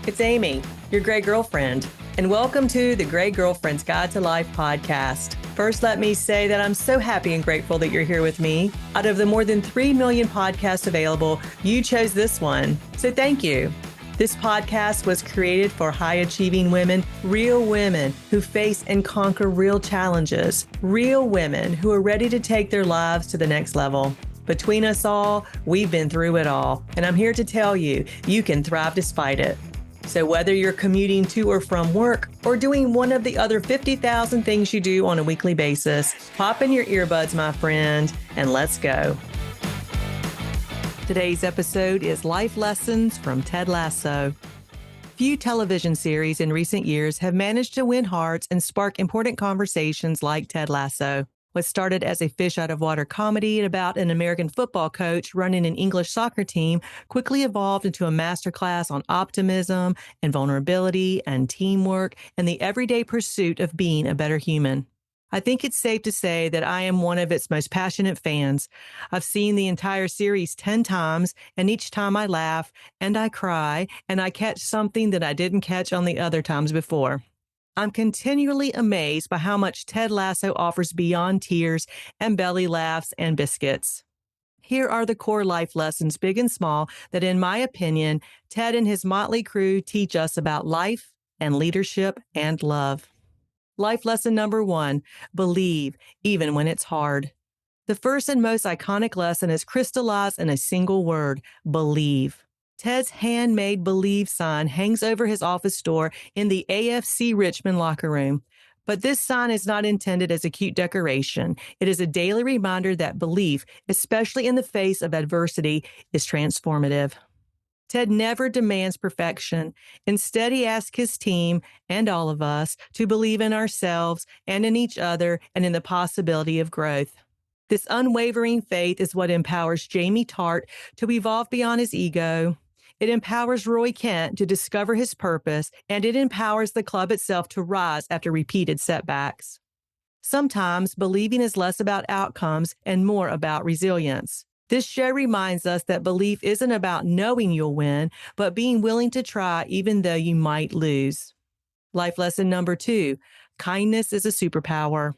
It's Amy, your Gray Girlfriend, and welcome to the Gray Girlfriend's Guide to Life podcast. First, let me say that I'm so happy and grateful that you're here with me. Out of the more than 3 million podcasts available, you chose this one, so thank you. This podcast was created for high-achieving women, real women who face and conquer real challenges, real women who are ready to take their lives to the next level. Between us all, we've been through it all, and I'm here to tell you, you can thrive despite it. So whether you're commuting to or from work or doing one of the other 50,000 things you do on a weekly basis, pop in your earbuds, my friend, and let's go. Today's episode is Life Lessons from Ted Lasso. Few television series in recent years have managed to win hearts and spark important conversations like Ted Lasso. What started as a fish-out-of-water comedy about an American football coach running an English soccer team quickly evolved into a masterclass on optimism and vulnerability and teamwork and the everyday pursuit of being a better human. I think it's safe to say that I am one of its most passionate fans. I've seen the entire series 10 times, and each time I laugh and I cry and I catch something that I didn't catch on the other times before. I'm continually amazed by how much Ted Lasso offers beyond tears and belly laughs and biscuits. Here are the core life lessons, big and small, that in my opinion, Ted and his motley crew teach us about life and leadership and love. Life lesson number 1, believe, even when it's hard. The first and most iconic lesson is crystallized in a single word, believe. Ted's handmade Believe sign hangs over his office door in the AFC Richmond locker room. But this sign is not intended as a cute decoration. It is a daily reminder that belief, especially in the face of adversity, is transformative. Ted never demands perfection. Instead, he asks his team and all of us to believe in ourselves and in each other and in the possibility of growth. This unwavering faith is what empowers Jamie Tart to evolve beyond his ego. It empowers Roy Kent to discover his purpose, and it empowers the club itself to rise after repeated setbacks. Sometimes believing is less about outcomes and more about resilience. This show reminds us that belief isn't about knowing you'll win, but being willing to try even though you might lose. Life lesson number 2, kindness is a superpower.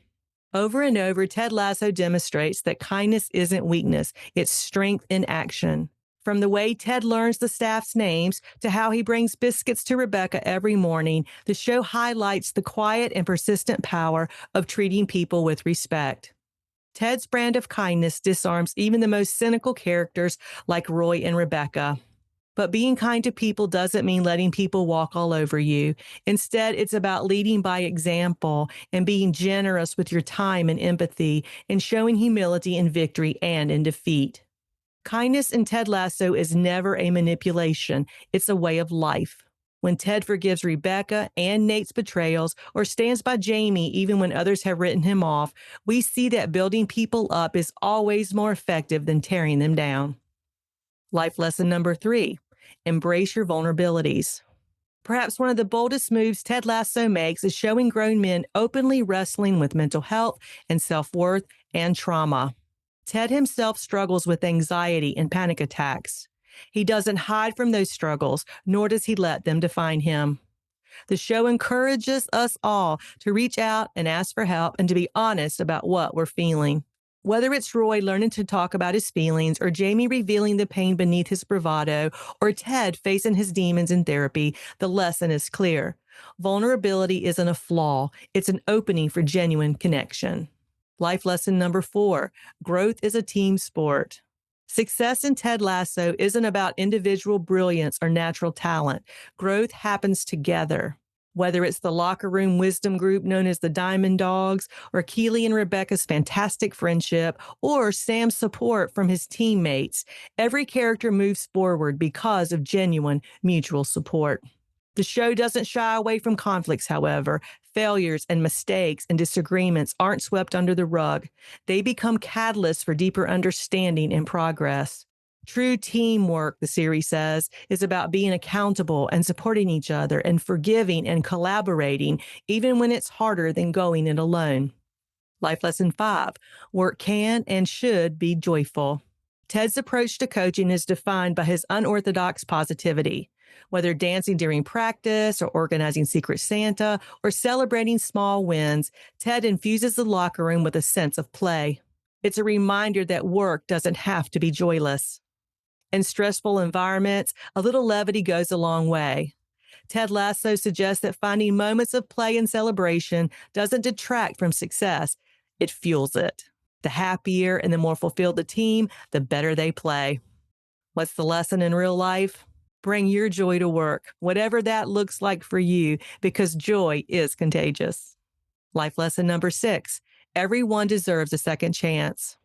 Over and over, Ted Lasso demonstrates that kindness isn't weakness, it's strength in action. From the way Ted learns the staff's names to how he brings biscuits to Rebecca every morning, the show highlights the quiet and persistent power of treating people with respect. Ted's brand of kindness disarms even the most cynical characters like Roy and Rebecca. But being kind to people doesn't mean letting people walk all over you. Instead, it's about leading by example and being generous with your time and empathy and showing humility in victory and in defeat. Kindness in Ted Lasso is never a manipulation. It's a way of life. When Ted forgives Rebecca and Nate's betrayals or stands by Jamie even when others have written him off, we see that building people up is always more effective than tearing them down. Life lesson number 3, embrace your vulnerabilities. Perhaps one of the boldest moves Ted Lasso makes is showing grown men openly wrestling with mental health and self-worth and trauma. Ted himself struggles with anxiety and panic attacks. He doesn't hide from those struggles, nor does he let them define him. The show encourages us all to reach out and ask for help and to be honest about what we're feeling. Whether it's Roy learning to talk about his feelings, or Jamie revealing the pain beneath his bravado, or Ted facing his demons in therapy, the lesson is clear. Vulnerability isn't a flaw, it's an opening for genuine connection. Life lesson number 4, growth is a team sport. Success in Ted Lasso isn't about individual brilliance or natural talent. Growth happens together. Whether it's the locker room wisdom group known as the Diamond Dogs, or Keely and Rebecca's fantastic friendship, or Sam's support from his teammates, every character moves forward because of genuine mutual support. The show doesn't shy away from conflicts, however. Failures and mistakes and disagreements aren't swept under the rug. They become catalysts for deeper understanding and progress. True teamwork, the series says, is about being accountable and supporting each other and forgiving and collaborating, even when it's harder than going it alone. Life lesson 5, work can and should be joyful. Ted's approach to coaching is defined by his unorthodox positivity. Whether dancing during practice or organizing Secret Santa or celebrating small wins, Ted infuses the locker room with a sense of play. It's a reminder that work doesn't have to be joyless. In stressful environments, a little levity goes a long way. Ted Lasso suggests that finding moments of play and celebration doesn't detract from success, it fuels it. The happier and the more fulfilled the team, the better they play. What's the lesson in real life? Bring your joy to work, whatever that looks like for you, because joy is contagious. Life lesson number 6, everyone deserves a second chance.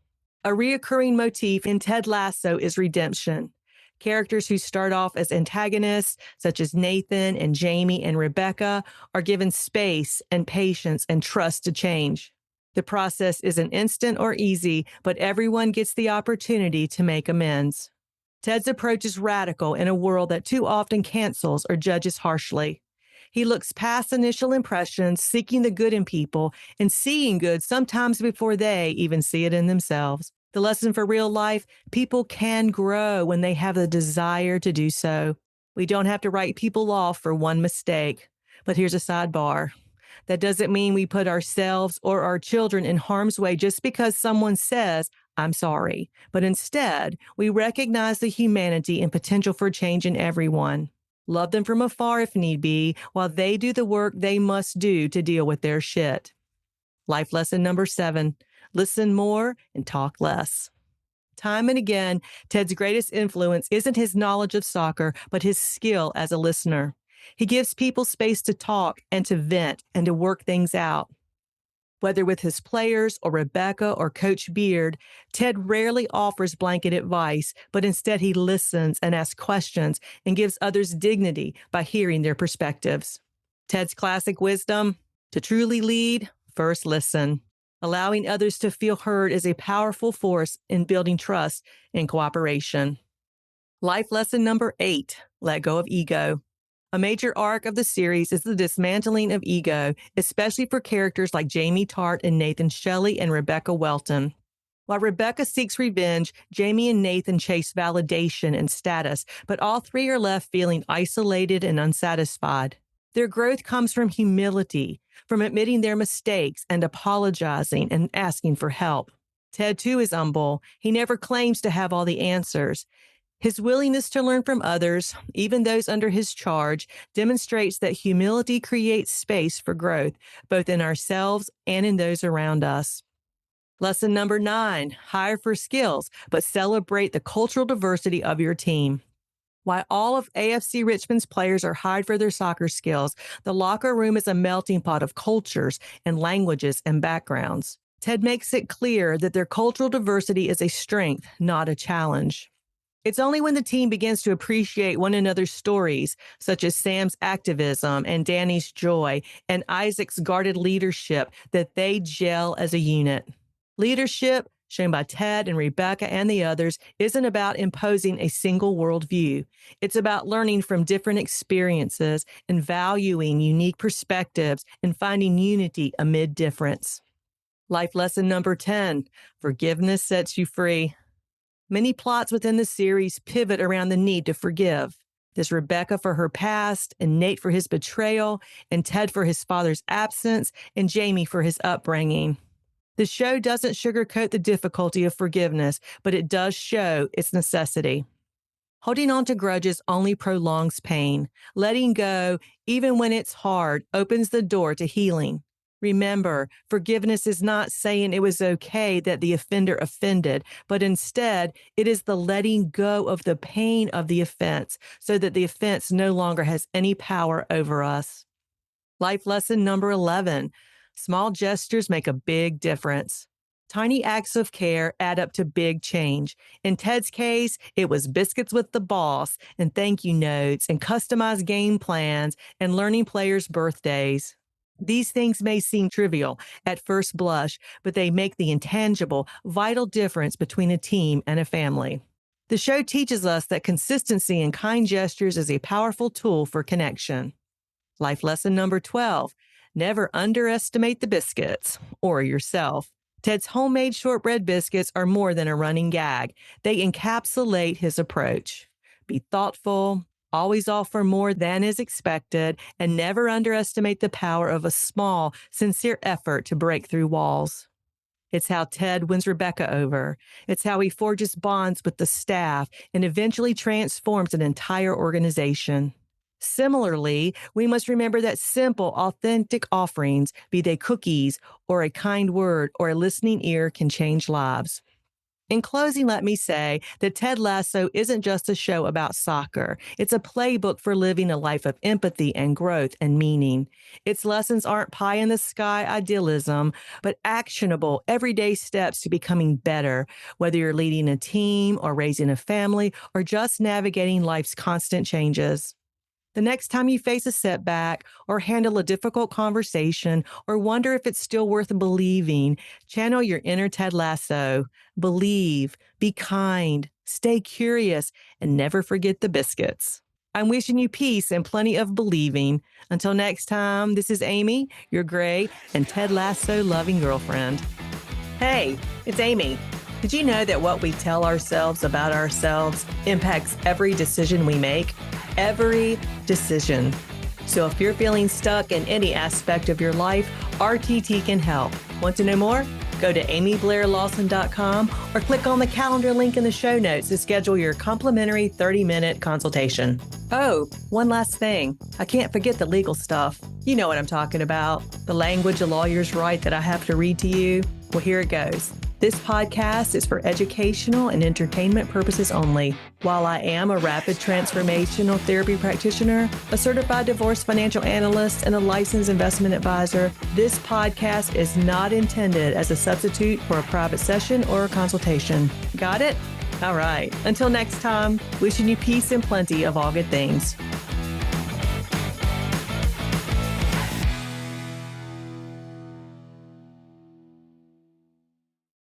A reoccurring motif in Ted Lasso is redemption. Characters who start off as antagonists, such as Nathan and Jamie and Rebecca, are given space and patience and trust to change. The process isn't instant or easy, but everyone gets the opportunity to make amends. Ted's approach is radical in a world that too often cancels or judges harshly. He looks past initial impressions, seeking the good in people and seeing good sometimes before they even see it in themselves. The lesson for real life, people can grow when they have the desire to do so. We don't have to write people off for one mistake. But here's a sidebar. That doesn't mean we put ourselves or our children in harm's way just because someone says, I'm sorry. But instead, we recognize the humanity and potential for change in everyone. Love them from afar if need be, while they do the work they must do to deal with their shit. Life lesson number 7, listen more and talk less. Time and again, Ted's greatest influence isn't his knowledge of soccer, but his skill as a listener. He gives people space to talk and to vent and to work things out. Whether with his players or Rebecca or Coach Beard, Ted rarely offers blanket advice, but instead he listens and asks questions and gives others dignity by hearing their perspectives. Ted's classic wisdom: to truly lead, first listen. Allowing others to feel heard is a powerful force in building trust and cooperation. Life lesson number 8, let go of ego. A major arc of the series is the dismantling of ego, especially for characters like Jamie Tart and Nathan Shelley and Rebecca Welton. While Rebecca seeks revenge, Jamie and Nathan chase validation and status, but all three are left feeling isolated and unsatisfied. Their growth comes from humility, from admitting their mistakes and apologizing and asking for help. Ted, too, is humble. He never claims to have all the answers. His willingness to learn from others, even those under his charge, demonstrates that humility creates space for growth, both in ourselves and in those around us. Lesson number 9, hire for skills, but celebrate the cultural diversity of your team. While all of AFC Richmond's players are hired for their soccer skills, the locker room is a melting pot of cultures and languages and backgrounds. Ted makes it clear that their cultural diversity is a strength, not a challenge. It's only when the team begins to appreciate one another's stories, such as Sam's activism and Danny's joy and Isaac's guarded leadership, that they gel as a unit. Leadership, shown by Ted and Rebecca and the others, isn't about imposing a single worldview. It's about learning from different experiences and valuing unique perspectives and finding unity amid difference. Life lesson number 10, forgiveness sets you free. Many plots within the series pivot around the need to forgive. There's Rebecca for her past, and Nate for his betrayal, and Ted for his father's absence, and Jamie for his upbringing. The show doesn't sugarcoat the difficulty of forgiveness, but it does show its necessity. Holding on to grudges only prolongs pain. Letting go, even when it's hard, opens the door to healing. Remember, forgiveness is not saying it was okay that the offender offended, but instead, it is the letting go of the pain of the offense so that the offense no longer has any power over us. Life lesson number 11, small gestures make a big difference. Tiny acts of care add up to big change. In Ted's case, it was biscuits with the boss and thank you notes and customized game plans and learning players' birthdays. These things may seem trivial at first blush, but they make the intangible, vital difference between a team and a family. The show teaches us that consistency in kind gestures is a powerful tool for connection. Life lesson number 12, never underestimate the biscuits or yourself. Ted's homemade shortbread biscuits are more than a running gag. They encapsulate his approach. Be thoughtful, Always offer more than is expected, and never underestimate the power of a small, sincere effort to break through walls. It's how Ted wins Rebecca over. It's how he forges bonds with the staff and eventually transforms an entire organization. Similarly, we must remember that simple, authentic offerings, be they cookies or a kind word or a listening ear, can change lives. In closing, let me say that Ted Lasso isn't just a show about soccer. It's a playbook for living a life of empathy and growth and meaning. Its lessons aren't pie in the sky idealism, but actionable, everyday steps to becoming better, whether you're leading a team or raising a family or just navigating life's constant changes. The next time you face a setback or handle a difficult conversation or wonder if it's still worth believing, channel your inner Ted Lasso. Believe, be kind, stay curious, and never forget the biscuits. I'm wishing you peace and plenty of believing. Until next time, this is Amy, your gray and Ted Lasso loving girlfriend. Hey, it's Amy. Did you know that what we tell ourselves about ourselves impacts every decision we make? Every decision. So if you're feeling stuck in any aspect of your life, RTT can help. Want to know more? Go to amyblairlawson.com or click on the calendar link in the show notes to schedule your complimentary 30-minute consultation. Oh, one last thing. I can't forget the legal stuff. You know what I'm talking about. The language a lawyers write that I have to read to you. Well, here it goes. This podcast is for educational and entertainment purposes only. While I am a rapid transformational therapy practitioner, a certified divorce financial analyst, and a licensed investment advisor, this podcast is not intended as a substitute for a private session or a consultation. Got it? All right. Until next time, wishing you peace and plenty of all good things.